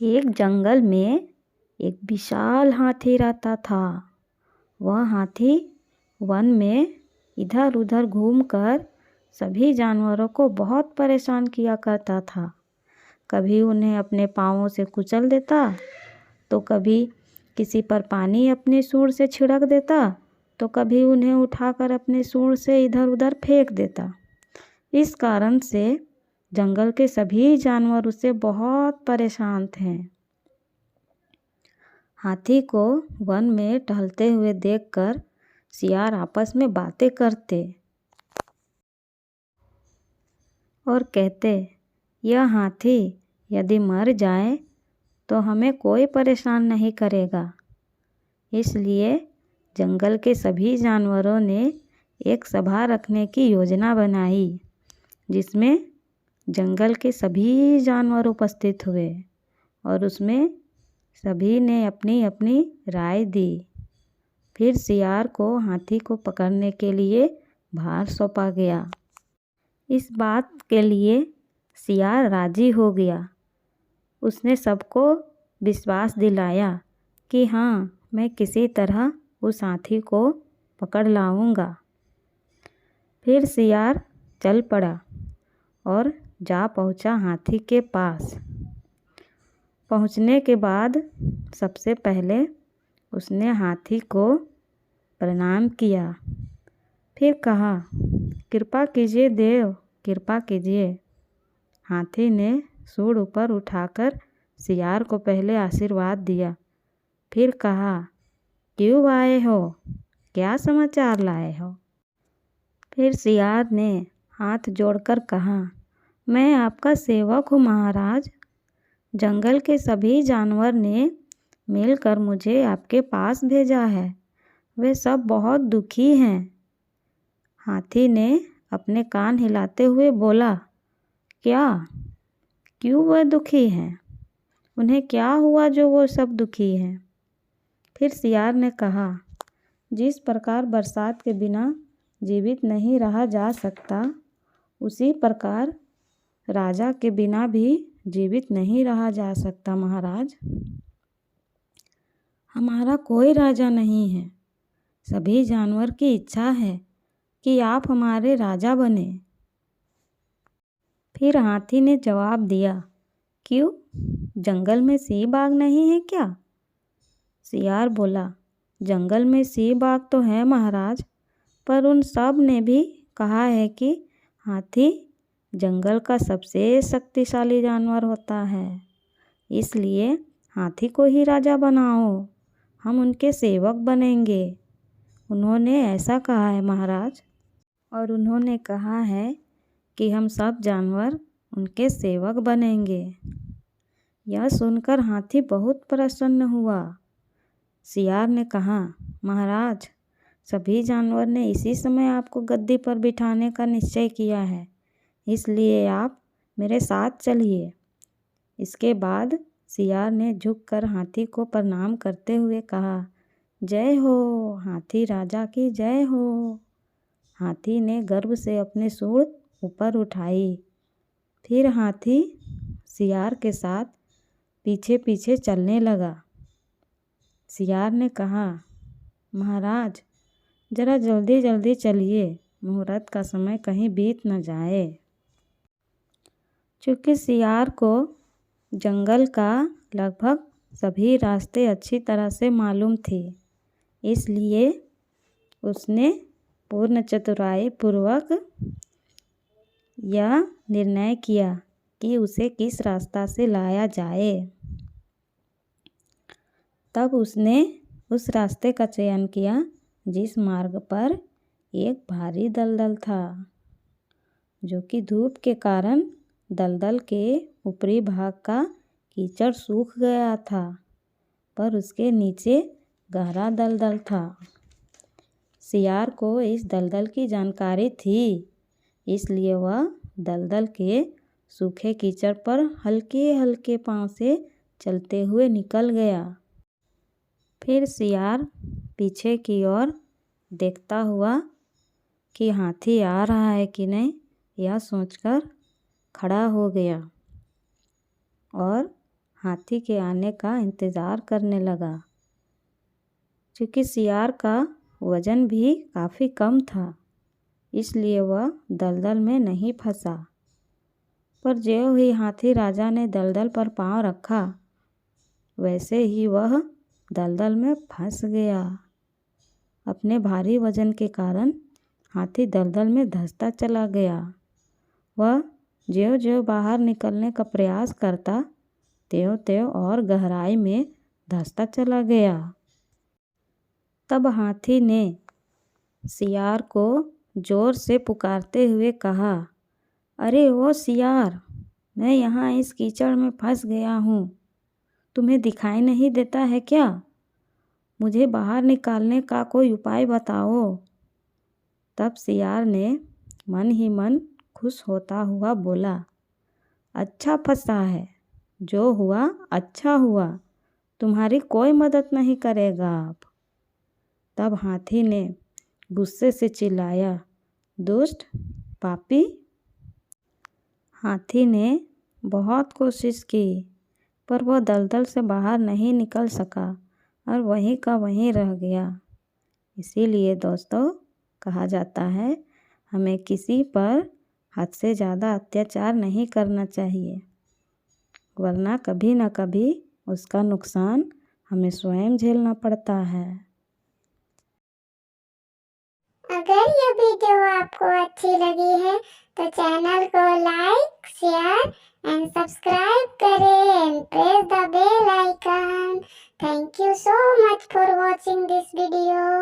एक जंगल में एक विशाल हाथी रहता था। वह हाथी वन में इधर उधर घूमकर सभी जानवरों को बहुत परेशान किया करता था। कभी उन्हें अपने पाँवों से कुचल देता, तो कभी किसी पर पानी अपने सूंड से छिड़क देता, तो कभी उन्हें उठाकर अपने सूंड से इधर उधर फेंक देता। इस कारण से जंगल के सभी जानवर उससे बहुत परेशान थे। हाथी को वन में टहलते हुए देखकर सियार आपस में बातें करते और कहते, यह हाथी यदि मर जाए तो हमें कोई परेशान नहीं करेगा। इसलिए जंगल के सभी जानवरों ने एक सभा रखने की योजना बनाई, जिसमें जंगल के सभी जानवर उपस्थित हुए और उसमें सभी ने अपनी अपनी राय दी। फिर सियार को हाथी को पकड़ने के लिए भार सौंपा गया। इस बात के लिए सियार राजी हो गया। उसने सबको विश्वास दिलाया कि हाँ, मैं किसी तरह उस हाथी को पकड़ लाऊंगा। फिर सियार चल पड़ा और जा पहुंचा हाथी के पास। पहुंचने के बाद सबसे पहले उसने हाथी को प्रणाम किया। फिर कहा, कृपा कीजिए देव, कृपा कीजिए। हाथी ने सूंड ऊपर उठाकर सियार को पहले आशीर्वाद दिया। फिर कहा, क्यों आए हो, क्या समाचार लाए हो? फिर सियार ने हाथ जोड़कर कहा, मैं आपका सेवक हूँ महाराज। जंगल के सभी जानवर ने मिलकर मुझे आपके पास भेजा है। वे सब बहुत दुखी हैं। हाथी ने अपने कान हिलाते हुए बोला, क्या? क्यों वह दुखी हैं? उन्हें क्या हुआ जो वो सब दुखी हैं? फिर सियार ने कहा, जिस प्रकार बरसात के बिना जीवित नहीं रहा जा सकता, उसी प्रकार राजा के बिना भी जीवित नहीं रहा जा सकता महाराज। हमारा कोई राजा नहीं है। सभी जानवर की इच्छा है कि आप हमारे राजा बने। फिर हाथी ने जवाब दिया, क्यों? जंगल में सिंह बाघ नहीं है क्या? सियार बोला, जंगल में सिंह बाघ तो है महाराज, पर उन सब ने भी कहा है कि हाथी जंगल का सबसे शक्तिशाली जानवर होता है। इसलिए हाथी को ही राजा बनाओ, हम उनके सेवक बनेंगे। उन्होंने ऐसा कहा है महाराज, और उन्होंने कहा है कि हम सब जानवर उनके सेवक बनेंगे। यह सुनकर हाथी बहुत प्रसन्न हुआ। सियार ने कहा, महाराज, सभी जानवर ने इसी समय आपको गद्दी पर बिठाने का निश्चय किया है, इसलिए आप मेरे साथ चलिए। इसके बाद सियार ने झुककर हाथी को प्रणाम करते हुए कहा, जय हो, हाथी राजा की जय हो। हाथी ने गर्व से अपनी सूंड ऊपर उठाई। फिर हाथी सियार के साथ पीछे पीछे चलने लगा। सियार ने कहा, महाराज, जरा जल्दी जल्दी चलिए, मुहूर्त का समय कहीं बीत न जाए। चूँकि सियार को जंगल का लगभग सभी रास्ते अच्छी तरह से मालूम थी, इसलिए उसने पूर्ण चतुराई पूर्वक यह निर्णय किया कि उसे किस रास्ता से लाया जाए। तब उसने उस रास्ते का चयन किया जिस मार्ग पर एक भारी दलदल था, जो कि धूप के कारण दलदल के ऊपरी भाग का कीचड़ सूख गया था, पर उसके नीचे गहरा दलदल था। सियार को इस दलदल की जानकारी थी, इसलिए वह दलदल के सूखे कीचड़ पर हल्के हल्के पांव से चलते हुए निकल गया। फिर सियार पीछे की ओर देखता हुआ कि हाथी आ रहा है कि नहीं, यह सोचकर खड़ा हो गया और हाथी के आने का इंतज़ार करने लगा। क्योंकि सियार का वज़न भी काफ़ी कम था, इसलिए वह दलदल में नहीं फंसा। पर ज्यों ही हाथी राजा ने दलदल पर पाँव रखा, वैसे ही वह दलदल में फंस गया। अपने भारी वज़न के कारण हाथी दलदल में धंसता चला गया। वह ज्यों-ज्यों बाहर निकलने का प्रयास करता, त्यों-त्यों और गहराई में धंसता चला गया। तब हाथी ने सियार को ज़ोर से पुकारते हुए कहा, अरे ओ सियार, मैं यहाँ इस कीचड़ में फंस गया हूँ। तुम्हें दिखाई नहीं देता है क्या? मुझे बाहर निकालने का कोई उपाय बताओ। तब सियार ने मन ही मन खुश होता हुआ बोला, अच्छा फंसा है, जो हुआ अच्छा हुआ, तुम्हारी कोई मदद नहीं करेगा अब। तब हाथी ने गुस्से से चिल्लाया, दुष्ट पापी। हाथी ने बहुत कोशिश की, पर वह दलदल से बाहर नहीं निकल सका और वहीं का वहीं रह गया। इसीलिए दोस्तों कहा जाता है, हमें किसी पर हद से ज़्यादा अत्याचार नहीं करना चाहिए, वरना कभी न कभी उसका नुकसान हमें स्वयं झेलना पड़ता है। अगर ये वीडियो आपको अच्छी लगी है तो चैनल को लाइक, शेयर एंड सब्सक्राइब करें and press the bell icon. Thank you so much for watching this video.